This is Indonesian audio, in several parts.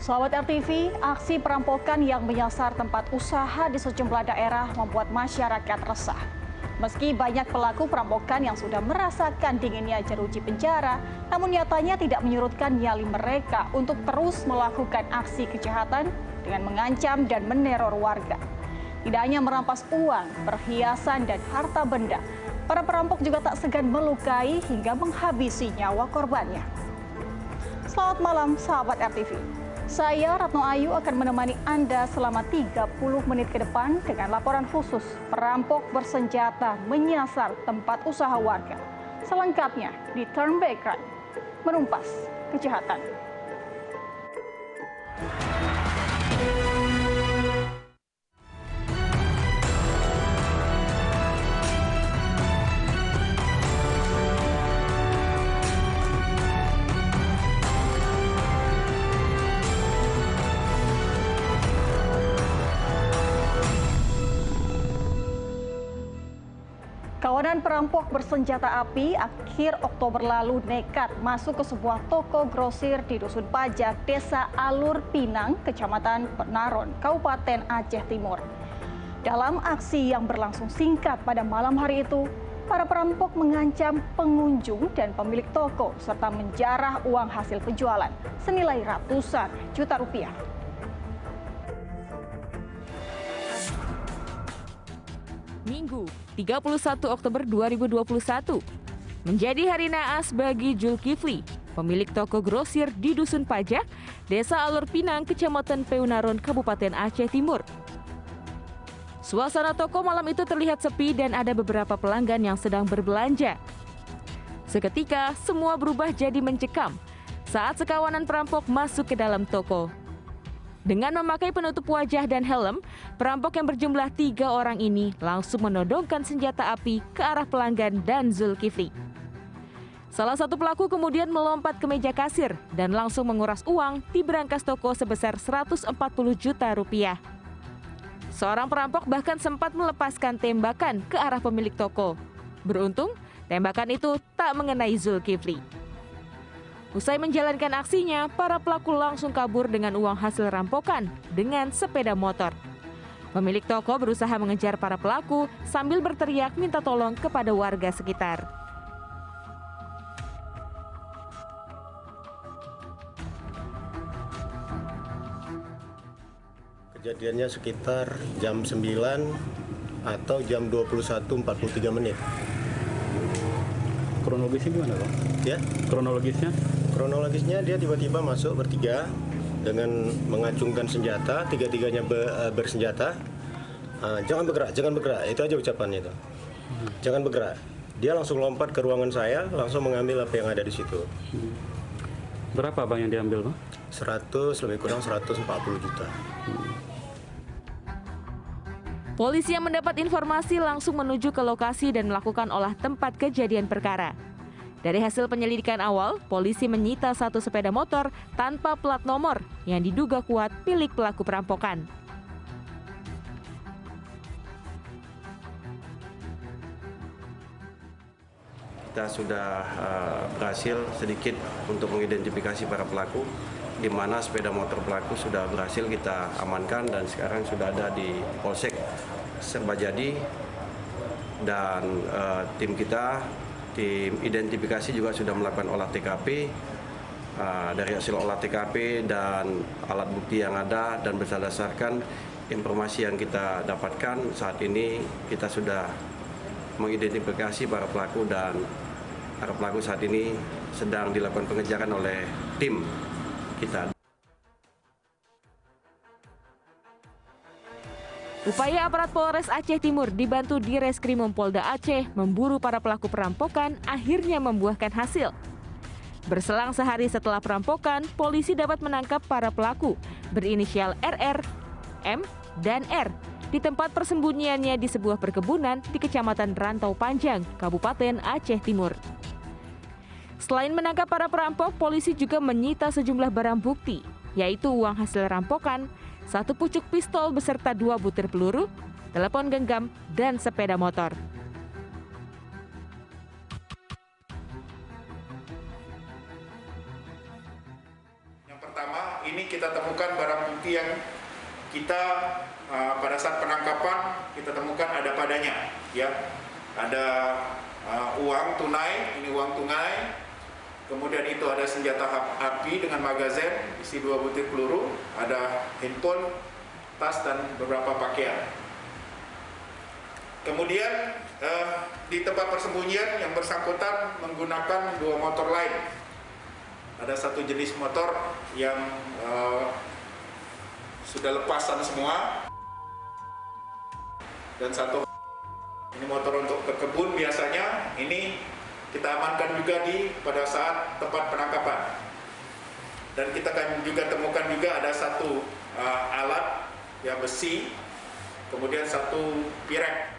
Sahabat RTV, aksi perampokan yang menyasar tempat usaha di sejumlah daerah membuat masyarakat resah. Meski banyak pelaku perampokan yang sudah merasakan dinginnya jeruji penjara, namun nyatanya tidak menyurutkan nyali mereka untuk terus melakukan aksi kejahatan dengan mengancam dan meneror warga. Tidak hanya merampas uang, perhiasan, dan harta benda, para perampok juga tak segan melukai hingga menghabisi nyawa korbannya. Selamat malam, sahabat RTV. Saya Ratno Ayu akan menemani Anda selama 30 menit ke depan dengan laporan khusus perampok bersenjata menyasar tempat usaha warga. Selengkapnya di Turn Back Crime, menumpas kejahatan. Kawanan perampok bersenjata api akhir Oktober lalu nekat masuk ke sebuah toko grosir di Dusun Pajak, Desa Alur Pinang, Kecamatan Penaron, Kabupaten Aceh Timur. Dalam aksi yang berlangsung singkat pada malam hari itu, para perampok mengancam pengunjung dan pemilik toko serta menjarah uang hasil penjualan senilai ratusan juta rupiah. Minggu, 31 Oktober 2021, menjadi hari naas bagi Zulkifli, pemilik toko grosir di Dusun Pajak, Desa Alur Pinang, Kecamatan Penaron, Kabupaten Aceh Timur. Suasana toko malam itu terlihat sepi dan ada beberapa pelanggan yang sedang berbelanja. Seketika, semua berubah jadi mencekam saat sekawanan perampok masuk ke dalam toko. Dengan memakai penutup wajah dan helm, perampok yang berjumlah 3 orang ini langsung menodongkan senjata api ke arah pelanggan dan Zulkifli. Salah satu pelaku kemudian melompat ke meja kasir dan langsung menguras uang di berangkas toko sebesar 140 juta rupiah. Seorang perampok bahkan sempat melepaskan tembakan ke arah pemilik toko. Beruntung, tembakan itu tak mengenai Zulkifli. Usai menjalankan aksinya, para pelaku langsung kabur dengan uang hasil rampokan dengan sepeda motor. Pemilik toko berusaha mengejar para pelaku sambil berteriak minta tolong kepada warga sekitar. Kejadiannya sekitar jam 9 atau jam 21.43 menit. Kronologisnya gimana, Bang? Ya? Kronologisnya dia tiba-tiba masuk bertiga dengan mengacungkan senjata, tiga-tiganya bersenjata. Jangan bergerak, itu aja ucapannya itu. Jangan bergerak. Dia langsung lompat ke ruangan saya, langsung mengambil apa yang ada di situ. Berapa, Bang, yang diambil, Bang? 100, lebih kurang 140 juta. Polisi yang mendapat informasi langsung menuju ke lokasi dan melakukan olah tempat kejadian perkara. Dari hasil penyelidikan awal, polisi menyita 1 sepeda motor tanpa plat nomor yang diduga kuat milik pelaku perampokan. Kita sudah berhasil sedikit untuk mengidentifikasi para pelaku, di mana sepeda motor pelaku sudah berhasil kita amankan dan sekarang sudah ada di Polsek Serbajadi, dan tim identifikasi juga sudah melakukan olah TKP. Dari hasil olah TKP dan alat bukti yang ada dan berdasarkan informasi yang kita dapatkan, saat ini kita sudah mengidentifikasi para pelaku dan para pelaku saat ini sedang dilakukan pengejaran oleh tim kita. Upaya aparat Polres Aceh Timur dibantu Direskrimum Polda Aceh memburu para pelaku perampokan akhirnya membuahkan hasil. Berselang sehari setelah perampokan, polisi dapat menangkap para pelaku berinisial RR, M, dan R di tempat persembunyiannya di sebuah perkebunan di Kecamatan Rantau Panjang, Kabupaten Aceh Timur. Selain menangkap para perampok, polisi juga menyita sejumlah barang bukti, yaitu uang hasil rampokan, 1 pucuk pistol beserta 2 butir peluru, telepon genggam, dan sepeda motor. Yang pertama, ini kita temukan barang bukti yang kita pada saat penangkapan kita temukan ada padanya, ya. Ada uang tunai, ini uang tunai. Kemudian itu ada senjata api dengan magazen, isi 2 butir peluru, ada handphone, tas, dan beberapa pakaian. Kemudian di tempat persembunyian yang bersangkutan menggunakan 2 motor lain. Ada 1 jenis motor yang sudah lepasan semua, dan 1 ini motor untuk ke kebun biasanya. Ini kita amankan juga pada saat tempat penangkapan. Dan kita kan juga temukan juga ada 1 alat yang besi, kemudian 1 pirek.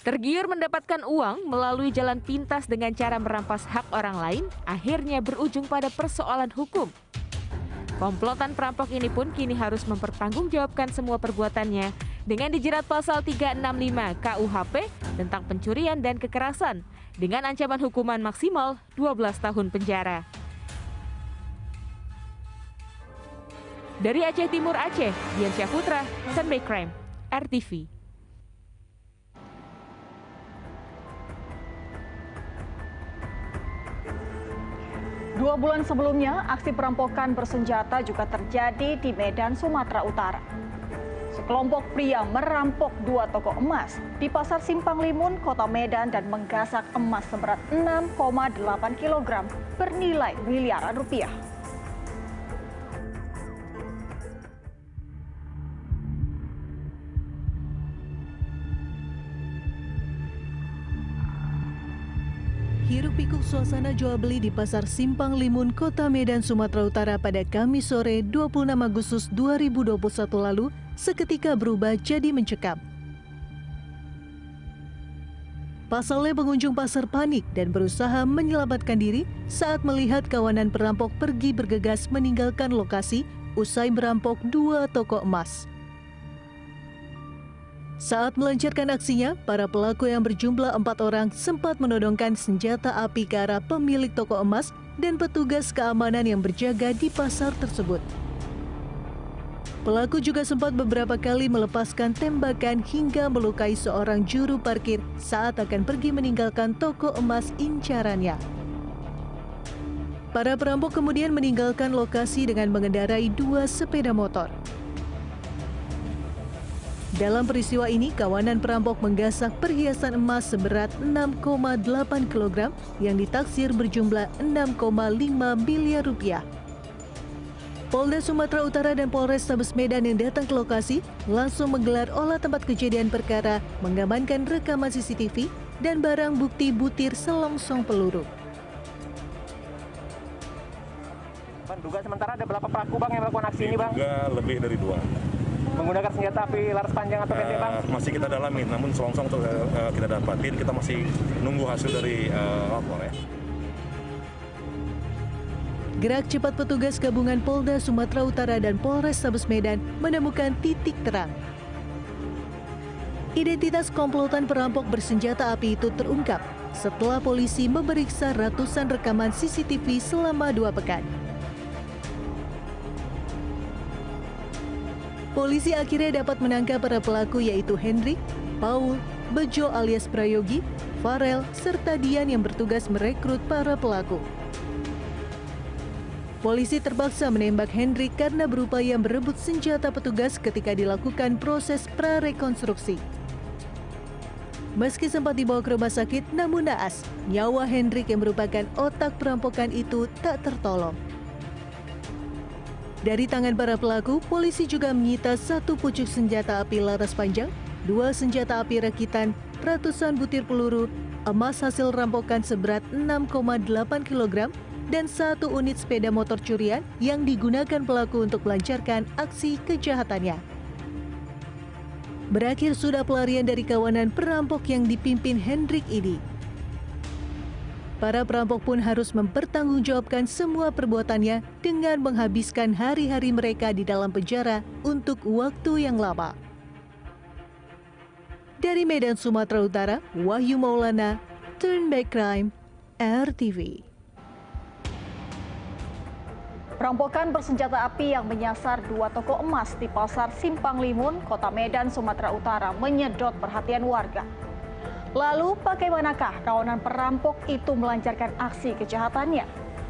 Tergiur mendapatkan uang melalui jalan pintas dengan cara merampas hak orang lain, akhirnya berujung pada persoalan hukum. Komplotan perampok ini pun kini harus mempertanggungjawabkan semua perbuatannya dengan dijerat pasal 365 KUHP tentang pencurian dan kekerasan dengan ancaman hukuman maksimal 12 tahun penjara. Dari Aceh Timur Aceh, Dian Syahputra, Sunday Crime, RTV. 2 bulan sebelumnya, aksi perampokan bersenjata juga terjadi di Medan, Sumatera Utara. Sekelompok pria merampok 2 toko emas di Pasar Simpang Limun, Kota Medan dan menggasak emas seberat 6,8 kg bernilai miliaran rupiah. Hiruk-pikuk suasana jual beli di Pasar Simpang Limun, Kota Medan, Sumatera Utara pada Kamis sore 26 Agustus 2021 lalu seketika berubah jadi mencekam. Pasalnya pengunjung pasar panik dan berusaha menyelamatkan diri saat melihat kawanan perampok pergi bergegas meninggalkan lokasi usai merampok 2 toko emas. Saat melancarkan aksinya, para pelaku yang berjumlah 4 orang sempat menodongkan senjata api ke arah pemilik toko emas dan petugas keamanan yang berjaga di pasar tersebut. Pelaku juga sempat beberapa kali melepaskan tembakan hingga melukai seorang juru parkir saat akan pergi meninggalkan toko emas incarannya. Para perampok kemudian meninggalkan lokasi dengan mengendarai 2 sepeda motor. Dalam peristiwa ini, kawanan perampok menggasak perhiasan emas seberat 6,8 kg yang ditaksir berjumlah 6,5 miliar rupiah. Polda Sumatera Utara dan Polrestabes Medan yang datang ke lokasi langsung menggelar olah tempat kejadian perkara, mengamankan rekaman CCTV dan barang bukti butir selongsong peluru. Duga sementara ada berapa pelaku bang yang melakukan aksi ini bang? Juga lebih dari 2. Menggunakan senjata api laras panjang atau pendek bang? Masih kita dalamin, namun selongsong tuh kita dapatin, kita masih nunggu hasil dari lapor ya. Gerak cepat petugas gabungan Polda Sumatera Utara dan Polrestabes Medan menemukan titik terang. Identitas komplotan perampok bersenjata api itu terungkap setelah polisi memeriksa ratusan rekaman CCTV selama 2 pekan. Polisi akhirnya dapat menangkap para pelaku yaitu Hendrik, Paul, Bejo alias Prayogi, Farel, serta Dian yang bertugas merekrut para pelaku. Polisi terpaksa menembak Hendrik karena berupaya merebut senjata petugas ketika dilakukan proses prarekonstruksi. Meski sempat dibawa ke rumah sakit, namun naas, nyawa Hendrik yang merupakan otak perampokan itu tak tertolong. Dari tangan para pelaku, polisi juga menyita 1 pucuk senjata api laras panjang, 2 senjata api rakitan, ratusan butir peluru, emas hasil rampokan seberat 6,8 kg, dan 1 unit sepeda motor curian yang digunakan pelaku untuk melancarkan aksi kejahatannya. Berakhir sudah pelarian dari kawanan perampok yang dipimpin Hendrik ini. Para perampok pun harus mempertanggungjawabkan semua perbuatannya dengan menghabiskan hari-hari mereka di dalam penjara untuk waktu yang lama. Dari Medan, Sumatera Utara, Wahyu Maulana, Turnback Crime, RTV. Perampokan bersenjata api yang menyasar 2 toko emas di Pasar Simpang Limun, Kota Medan, Sumatera Utara menyedot perhatian warga. Lalu bagaimanakah kawanan perampok itu melancarkan aksi kejahatannya?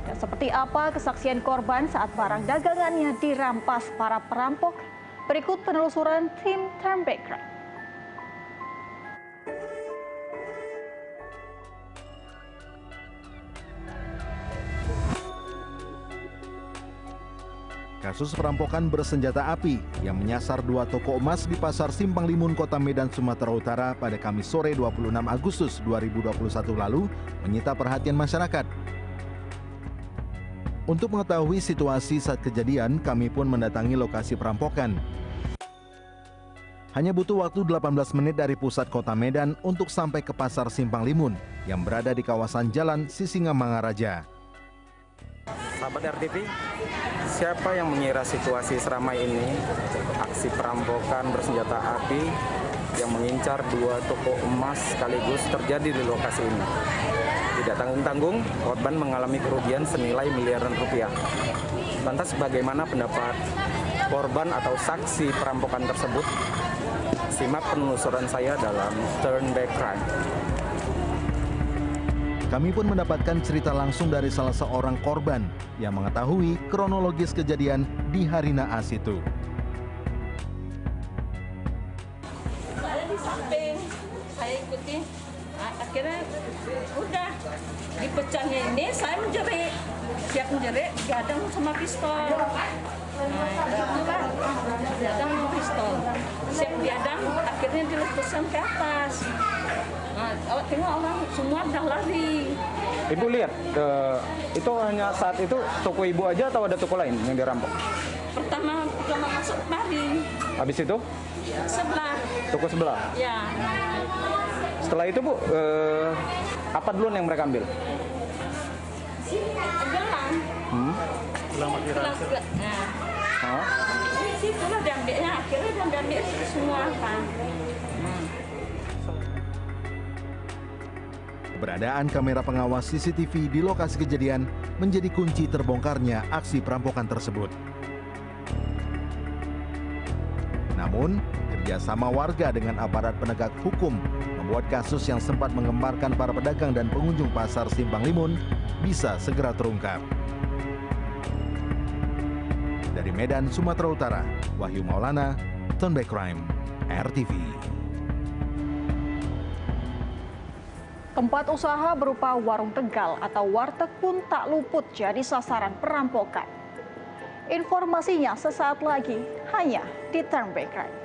Dan seperti apa kesaksian korban saat barang dagangannya dirampas para perampok? Berikut penelusuran tim Turnback Crime. Kasus perampokan bersenjata api yang menyasar 2 toko emas di Pasar Simpang Limun, Kota Medan, Sumatera Utara pada Kamis sore 26 Agustus 2021 lalu menyita perhatian masyarakat. Untuk mengetahui situasi saat kejadian, kami pun mendatangi lokasi perampokan. Hanya butuh waktu 18 menit dari pusat Kota Medan untuk sampai ke Pasar Simpang Limun yang berada di kawasan Jalan Sisingamangaraja. Sahabat RTV, siapa yang mengira situasi seramai ini, aksi perampokan bersenjata api yang mengincar 2 toko emas sekaligus terjadi di lokasi ini. Tidak tanggung-tanggung, korban mengalami kerugian senilai miliaran rupiah. Lantas bagaimana pendapat korban atau saksi perampokan tersebut? Simak penelusuran saya dalam Turnback Crime. Kami pun mendapatkan cerita langsung dari salah seorang korban yang mengetahui kronologis kejadian di hari naas itu. Saya di samping, saya ikuti. Akhirnya udah dipecahnya ini, saya menjerit. Siap menjerit, diadang sama pistol. Itulah, diadang sama pistol. Siap diadang, akhirnya dilepaskan ke atas. Nah, tengok orang semua udah lari. Ibu lihat, itu hanya saat itu toko ibu aja atau ada toko lain yang dirampok? Pertama masuk kemari. Habis itu? Sebelah. Toko sebelah? Ya. Setelah itu Bu, apa duluan yang mereka ambil? Gelang. Gelang Gelang. Nah. Situlah diambilnya, akhirnya diambil semua kan. Keberadaan kamera pengawas CCTV di lokasi kejadian menjadi kunci terbongkarnya aksi perampokan tersebut. Namun, kerjasama warga dengan aparat penegak hukum membuat kasus yang sempat menggemparkan para pedagang dan pengunjung Pasar Simpang Limun bisa segera terungkap. Dari Medan, Sumatera Utara, Wahyu Maulana, Turnback Crime, RTV. Tempat usaha berupa warung Tegal atau warteg pun tak luput jadi sasaran perampokan. Informasinya sesaat lagi hanya di Turnback Crime.